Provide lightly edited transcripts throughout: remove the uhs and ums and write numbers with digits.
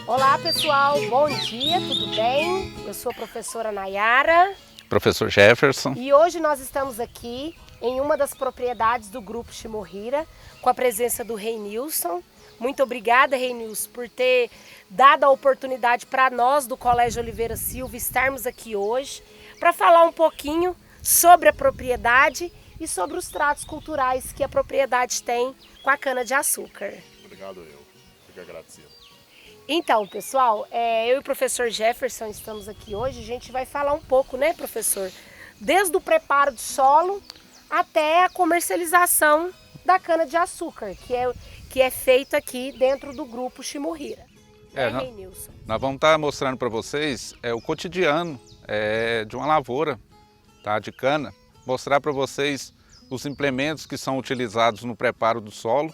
Olá pessoal, bom dia, tudo bem? Eu sou a professora Nayara. Professor Jefferson. E hoje nós estamos aqui em uma das propriedades do Grupo Shimohira, com a presença do Reinilson. Muito obrigada, Reinilson, por ter dado a oportunidade para nós do Colégio Oliveira Silva estarmos aqui hoje para falar um pouquinho sobre a propriedade e sobre os tratos culturais que a propriedade tem com a cana-de-açúcar. Obrigado, eu fico agradecido. Então, pessoal, eu e o professor Jefferson estamos aqui hoje. A gente vai falar um pouco, né, professor? Desde o preparo do solo até a comercialização da cana-de-açúcar, que é feita aqui dentro do Grupo Shimohira. Reinilson? Nós vamos estar mostrando para vocês o cotidiano de uma lavoura, tá, de cana. Mostrar para vocês os implementos que são utilizados no preparo do solo,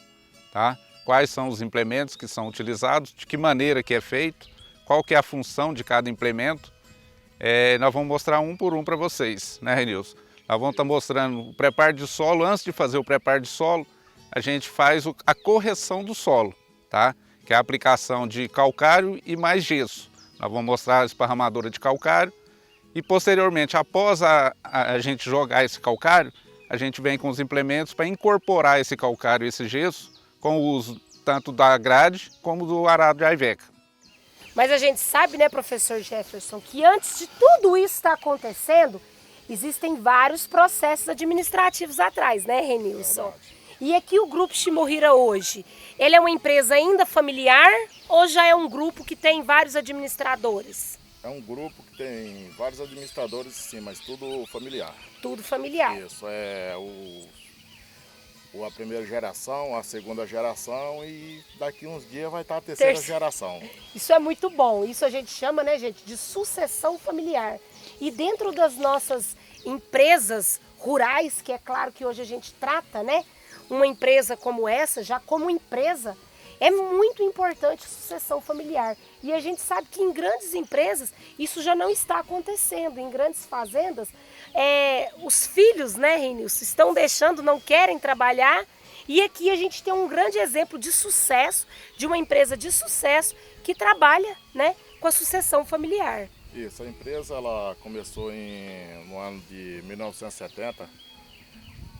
tá? Quais são os implementos que são utilizados, de que maneira que é feito, qual que é a função de cada implemento. Nós vamos mostrar um por um para vocês, né, Reinilson? Nós vamos estar mostrando o preparo de solo. Antes de fazer o preparo de solo, a gente faz a correção do solo, tá? Que é a aplicação de calcário e mais gesso. Nós vamos mostrar a esparramadora de calcário e posteriormente, após a gente jogar esse calcário, a gente vem com os implementos para incorporar esse calcário e esse gesso com o uso tanto da grade como do arado de aiveca. Mas a gente sabe, né, professor Jefferson, que antes de tudo isso estar acontecendo, existem vários processos administrativos atrás, né, Reinilson? E aqui o Grupo Shimohira hoje, ele é uma empresa ainda familiar ou já é um grupo que tem vários administradores? É um grupo que tem vários administradores, sim, mas tudo familiar. Tudo familiar. Isso, a primeira geração, a segunda geração e daqui uns dias vai estar a terceira geração. Isso é muito bom, isso a gente chama, né, gente, de sucessão familiar. E dentro das nossas empresas rurais, que é claro que hoje a gente trata, né, uma empresa como essa, já como empresa, é muito importante a sucessão familiar. E a gente sabe que em grandes empresas isso já não está acontecendo. Em grandes fazendas, os filhos, né, Reinilson, estão deixando, não querem trabalhar. E aqui a gente tem um grande exemplo de sucesso, de uma empresa de sucesso que trabalha, né, com a sucessão familiar. Isso, a empresa ela começou no ano de 1970,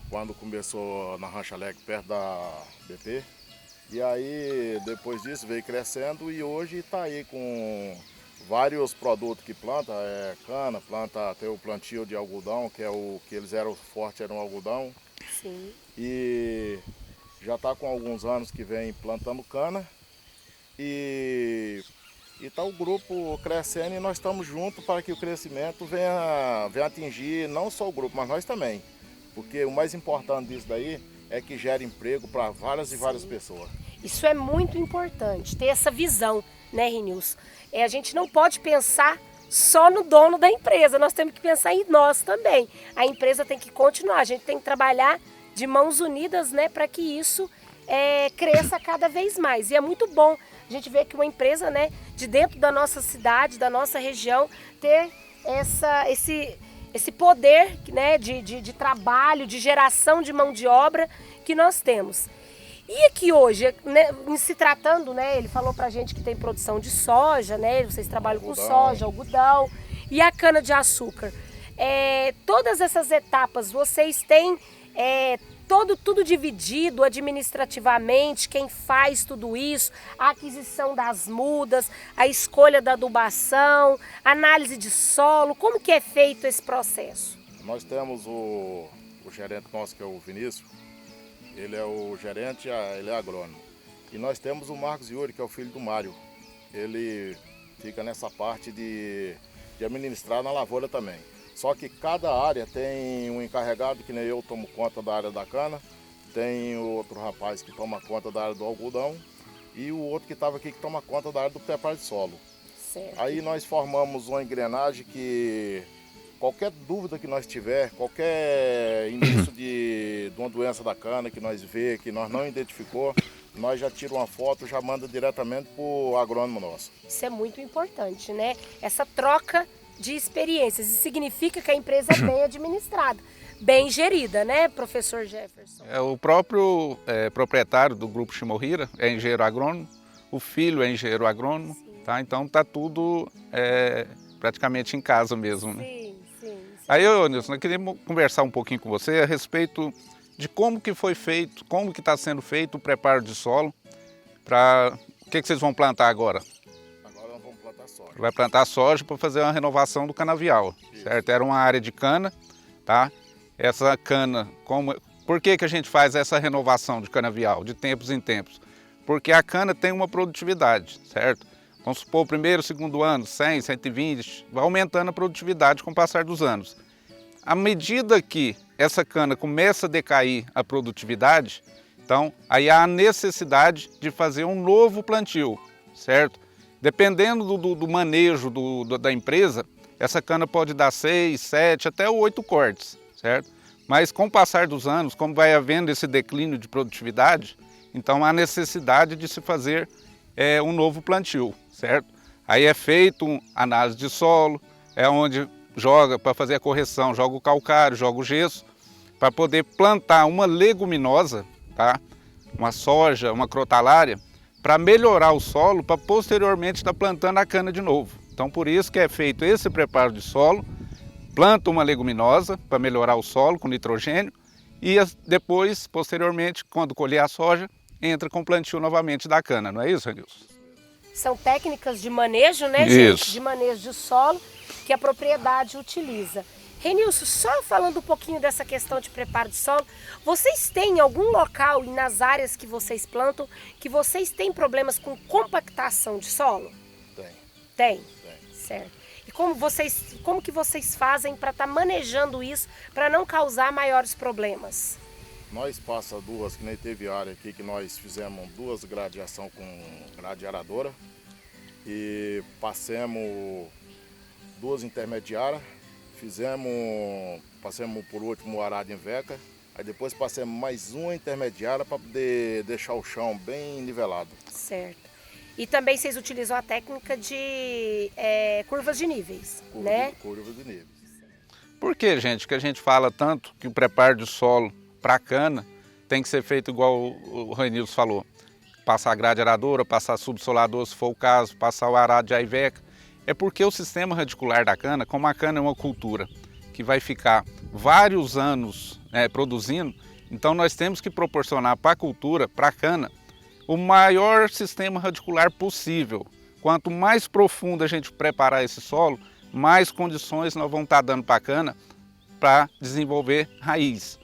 quando começou na Rancho Alegre, perto da BP. E aí, depois disso, veio crescendo e hoje está aí com vários produtos que planta, cana, tem o plantio de algodão, que é o que eles eram fortes, era o algodão. Sim. E já está com alguns anos que vem plantando cana e está o grupo crescendo e nós estamos juntos para que o crescimento venha atingir não só o grupo, mas nós também. Porque o mais importante disso daí é que gera emprego para várias e várias pessoas. Isso é muito importante, ter essa visão, né, Reinilson? A gente não pode pensar só no dono da empresa, nós temos que pensar em nós também. A empresa tem que continuar, a gente tem que trabalhar de mãos unidas, né, para que isso cresça cada vez mais. E é muito bom a gente ver que uma empresa, né, de dentro da nossa cidade, da nossa região, ter esse poder, né, de trabalho, de geração de mão de obra que nós temos. E aqui hoje, né, em se tratando, né, ele falou pra gente que tem produção de soja, né, vocês trabalham com soja, algodão e a cana-de-açúcar. Todas essas etapas, vocês têm tudo dividido administrativamente, quem faz tudo isso, a aquisição das mudas, a escolha da adubação, análise de solo, como que é feito esse processo? Nós temos o gerente nosso, que é o Vinícius, ele é o gerente, ele é agrônomo. E nós temos o Marcos Yuri, que é o filho do Mário. Ele fica nessa parte de administrar na lavoura também. Só que cada área tem um encarregado, que nem eu tomo conta da área da cana, tem outro rapaz que toma conta da área do algodão e o outro que estava aqui que toma conta da área do preparo de solo. Certo. Aí nós formamos uma engrenagem que qualquer dúvida que nós tiver, qualquer indício de uma doença da cana que nós vê, que nós não identificou, nós já tiramos uma foto, já manda diretamente para o agrônomo nosso. Isso é muito importante, né? Essa troca de experiências. Isso significa que a empresa é bem administrada, bem gerida, né, professor Jefferson? O próprio proprietário do Grupo Shimohira é engenheiro agrônomo, o filho é engenheiro agrônomo. Sim. tá? Então tá tudo praticamente em casa mesmo, né? Sim, sim. Aí, Nilson, eu queria conversar um pouquinho com você a respeito de como que foi feito, como que está sendo feito o preparo de solo para... O que vocês vão plantar agora? Agora nós vamos plantar soja. Vai plantar soja para fazer uma renovação do canavial, certo? Era uma área de cana, tá? Essa cana, por que a gente faz essa renovação de canavial, de tempos em tempos? Porque a cana tem uma produtividade, certo? Vamos supor, o primeiro, segundo ano, 100, 120, vai aumentando a produtividade com o passar dos anos. À medida que essa cana começa a decair a produtividade, então aí há a necessidade de fazer um novo plantio, certo? Dependendo do manejo da empresa, essa cana pode dar 6, 7, até 8 cortes, certo? Mas com o passar dos anos, como vai havendo esse declínio de produtividade, então há necessidade de se fazer um novo plantio, certo? Aí é feito análise de solo, é onde joga para fazer a correção, joga o calcário, joga o gesso, para poder plantar uma leguminosa, tá? Uma soja, uma crotalária, para melhorar o solo, para posteriormente estar plantando a cana de novo. Então por isso que é feito esse preparo de solo, planta uma leguminosa para melhorar o solo com nitrogênio e depois, posteriormente, quando colher a soja, entra com o plantio novamente da cana, não é isso, Renilson? São técnicas de manejo, né, Isso. gente? De manejo de solo que a propriedade utiliza. Renilson, só falando um pouquinho dessa questão de preparo de solo, vocês têm algum local e nas áreas que vocês plantam que vocês têm problemas com compactação de solo? Tem? Certo. E como que vocês fazem para estar manejando isso para não causar maiores problemas? Nós passa duas, que nem teve área aqui que nós fizemos 2 gradeação com gradeadora e passamos 2 intermediárias, passamos por último o arado em veca, aí depois passamos mais uma intermediária para poder deixar o chão bem nivelado. Certo. E também vocês utilizam a técnica de curvas de níveis, né? Curvas de níveis. Por que, gente, que a gente fala tanto que o preparo de solo para a cana tem que ser feito igual o Renilson falou? Passar a grade aradora, passar subsolador, se for o caso, passar o arado de aiveca. É porque o sistema radicular da cana, como a cana é uma cultura que vai ficar vários anos produzindo, então nós temos que proporcionar para a cultura, para a cana, o maior sistema radicular possível. Quanto mais profundo a gente preparar esse solo, mais condições nós vamos estar dando para a cana para desenvolver raiz.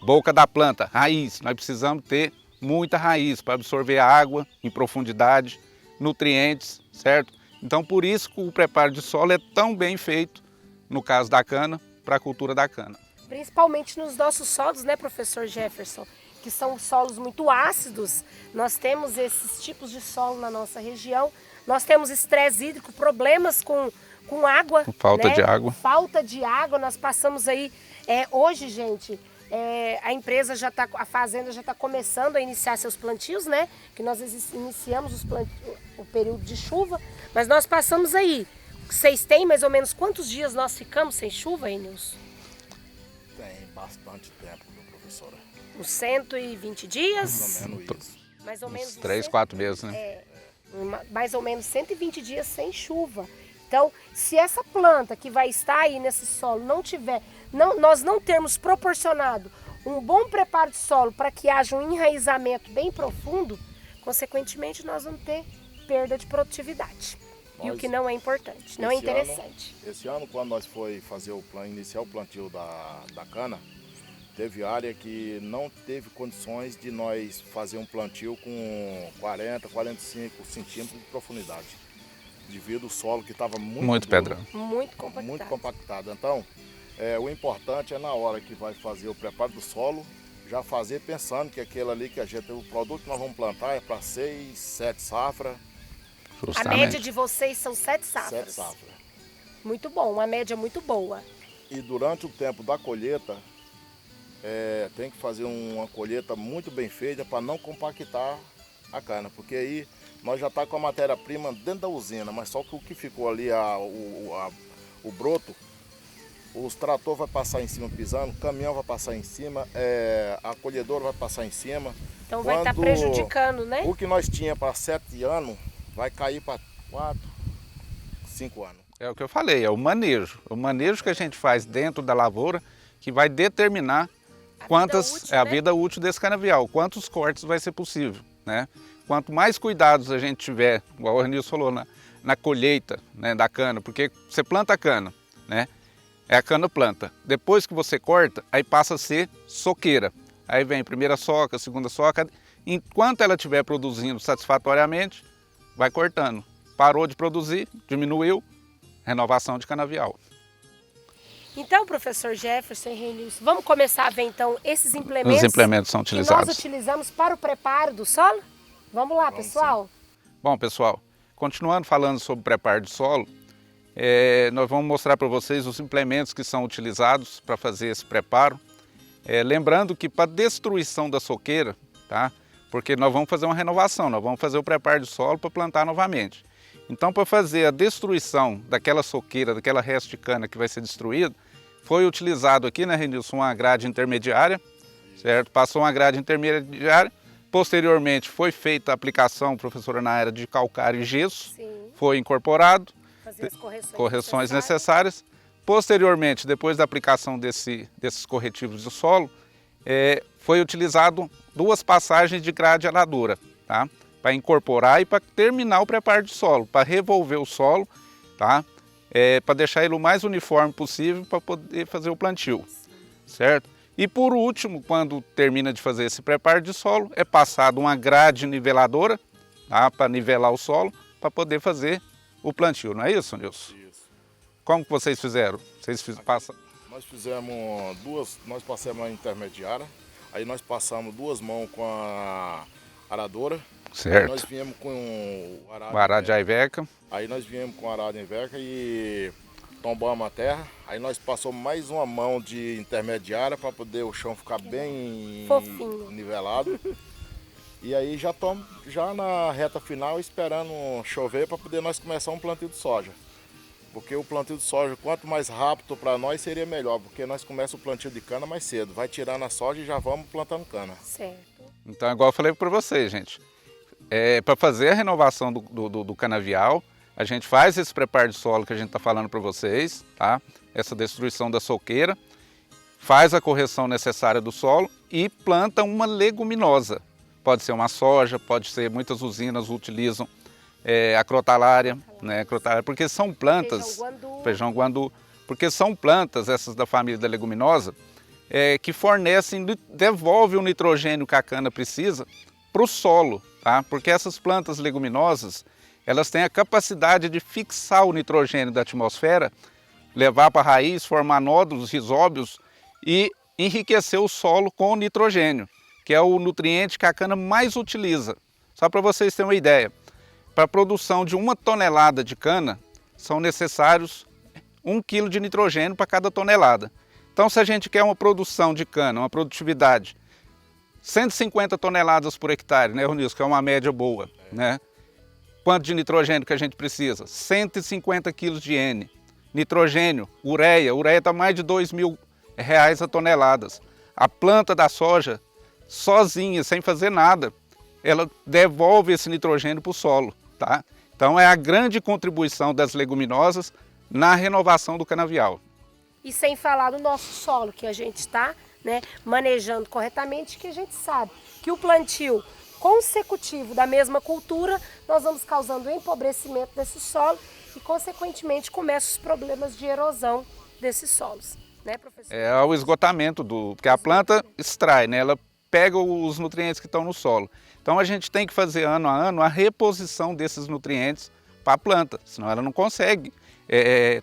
Boca da planta, raiz. Nós precisamos ter muita raiz para absorver água em profundidade, nutrientes, certo? Então por isso que o preparo de solo é tão bem feito, no caso da cana, para a cultura da cana. Principalmente nos nossos solos, né, professor Jefferson? Que são solos muito ácidos. Nós temos esses tipos de solo na nossa região. Nós temos estresse hídrico, problemas com água. Falta né? de água. Falta de água. Nós passamos aí, hoje, gente, a fazenda já está começando a iniciar seus plantios, né? Que nós iniciamos o período de chuva, mas nós passamos aí. Vocês têm mais ou menos quantos dias nós ficamos sem chuva, Nilson? Tem bastante tempo, professora. Uns 120 dias? Mais ou menos isso. Mais ou menos 3, 4 meses, né? Mais ou menos 120 dias sem chuva. Então, se essa planta que vai estar aí nesse solo nós não termos proporcionado um bom preparo de solo para que haja um enraizamento bem profundo, consequentemente nós vamos ter perda de produtividade. E o que não é importante, não é interessante. Esse ano, quando nós foi iniciar o plantio da cana, teve área que não teve condições de nós fazer um plantio com 40, 45 centímetros de profundidade, devido ao solo que estava muito pedrão. Muito compactado. Muito compactado. Então, o importante é na hora que vai fazer o preparo do solo, já fazer pensando que aquele ali o produto que nós vamos plantar é para 6, 7 safras. A média de vocês são 7 safras. 7 safras. Muito bom, uma média muito boa. E durante o tempo da colheita, tem que fazer uma colheita muito bem feita para não compactar a cana, porque aí nós já está com a matéria-prima dentro da usina, mas só que o que ficou ali, o broto, os tratores vão passar em cima pisando, o caminhão vai passar em cima, a colhedora vai passar em cima. Então vai estar prejudicando, né? O que nós tinha para 7 anos vai cair para 4, 5 anos. É o que eu falei, é o manejo. O manejo que a gente faz dentro da lavoura que vai determinar a vida útil desse canavial, quantos cortes vai ser possível, né? Quanto mais cuidados a gente tiver, igual o Arnilson falou, na colheita, né, da cana, porque você planta a cana, né? É a cana planta. Depois que você corta, aí passa a ser soqueira. Aí vem a primeira soca, segunda soca. Enquanto ela estiver produzindo satisfatoriamente, vai cortando. Parou de produzir, diminuiu, renovação de canavial. Então, professor Jefferson e Renilson, vamos começar a ver então esses implementos. Os implementos são utilizados. Que nós utilizamos para o preparo do solo? Vamos lá, pessoal? Sim. Bom, pessoal, continuando falando sobre preparo de solo, nós vamos mostrar para vocês os implementos que são utilizados para fazer esse preparo. Lembrando que para destruição da soqueira, tá? Porque nós vamos fazer uma renovação, nós vamos fazer o preparo de solo para plantar novamente. Então, para fazer a destruição daquela soqueira, daquela resto de cana que vai ser destruído, foi utilizado aqui, né, Renilson, uma grade intermediária, certo? Passou uma grade intermediária, posteriormente foi feita a aplicação, professora, na área de calcário e gesso, Sim. Foi incorporado, Fazer as correções necessárias. Posteriormente, depois da aplicação desses corretivos do solo, foi utilizado 2 passagens de grade aladora, tá? Para incorporar e para terminar o preparo de solo, para revolver o solo, tá? Para deixar ele o mais uniforme possível para poder fazer o plantio, certo? E por último, quando termina de fazer esse preparo de solo, é passado uma grade niveladora, tá? Para nivelar o solo, para poder fazer o plantio, não é isso, Nilson? Isso. Como que vocês fizeram? Nós fizemos nós passamos a intermediária, aí nós passamos 2 mãos com a aradora. Certo. Aí nós viemos com o arado de Aiveca. Aí nós viemos com o arado de Aiveca e tombamos a terra. Aí nós passamos mais uma mão de intermediária para poder o chão ficar bem fofinho, nivelado. E aí já estamos na reta final esperando chover para poder nós começar um plantio de soja. Porque o plantio de soja, quanto mais rápido para nós, seria melhor, porque nós começamos o plantio de cana mais cedo. Vai tirando a soja e já vamos plantando cana. Certo. Então, igual eu falei para vocês, gente, para fazer a renovação do canavial, a gente faz esse preparo de solo que a gente está falando para vocês, tá? Essa destruição da soqueira, faz a correção necessária do solo e planta uma leguminosa. Pode ser uma soja, pode ser, muitas usinas utilizam a crotalária, né? Porque são plantas, feijão guandu, porque são plantas, essas da família da leguminosa, que fornecem, devolvem o nitrogênio que a cana precisa para o solo, tá? Porque essas plantas leguminosas, elas têm a capacidade de fixar o nitrogênio da atmosfera, levar para a raiz, formar nódulos, rizóbios e enriquecer o solo com o nitrogênio, que é o nutriente que a cana mais utiliza. Só para vocês terem uma ideia, para a produção de 1 tonelada de cana, são necessários 1 quilo de nitrogênio para cada tonelada. Então, se a gente quer uma produção de cana, uma produtividade, 150 toneladas por hectare, né, Ronilson, que é uma média boa, né? Quanto de nitrogênio que a gente precisa? 150 quilos de N. Nitrogênio, ureia está mais de R$2.000 a toneladas. A planta da soja, sozinha, sem fazer nada, ela devolve esse nitrogênio para o solo, tá? Então é a grande contribuição das leguminosas na renovação do canavial. E sem falar do nosso solo, que a gente está, né, manejando corretamente, que a gente sabe que o plantio consecutivo da mesma cultura, nós vamos causando o empobrecimento desse solo e, consequentemente, começam os problemas de erosão desses solos, né, professor? É o esgotamento porque a planta extrai, né? Ela pega os nutrientes que estão no solo. Então a gente tem que fazer ano a ano a reposição desses nutrientes para a planta, senão ela não consegue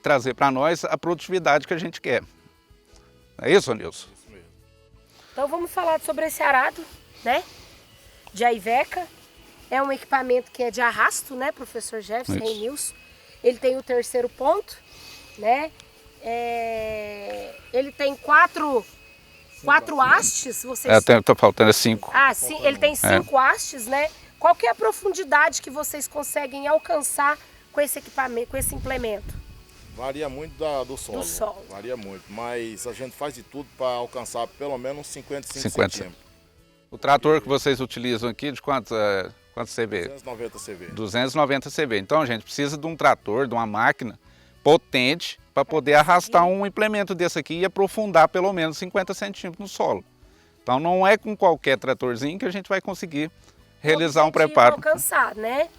trazer para nós a produtividade que a gente quer. É isso, Nilson? Isso mesmo. Então vamos falar sobre esse arado, né? De Aiveca. É um equipamento que é de arrasto, né, professor Jefferson e Nilson? Ele tem o 3º ponto, né? Ele tem 4 hastes, vocês... Estou faltando 5. Ah, sim, ele tem 5 hastes, né? Qual que é a profundidade que vocês conseguem alcançar com esse equipamento, com esse implemento? Varia muito do solo. Do solo. Varia muito, mas a gente faz de tudo para alcançar pelo menos 55 50. centímetros. O trator que vocês utilizam aqui, de quantos Quantos CV? 290 CV. 290 CV. Então a gente precisa de um trator, de uma máquina potente para poder arrastar um implemento desse aqui e aprofundar pelo menos 50 centímetros no solo. Então não é com qualquer tratorzinho que a gente vai conseguir realizar um preparo. Alcançar, né?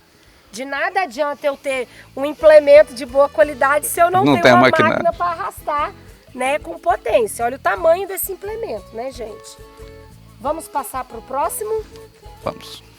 De nada adianta eu ter um implemento de boa qualidade se eu não tenho uma máquina para arrastar, né, com potência. Olha o tamanho desse implemento, né, gente? Vamos passar para o próximo? Vamos.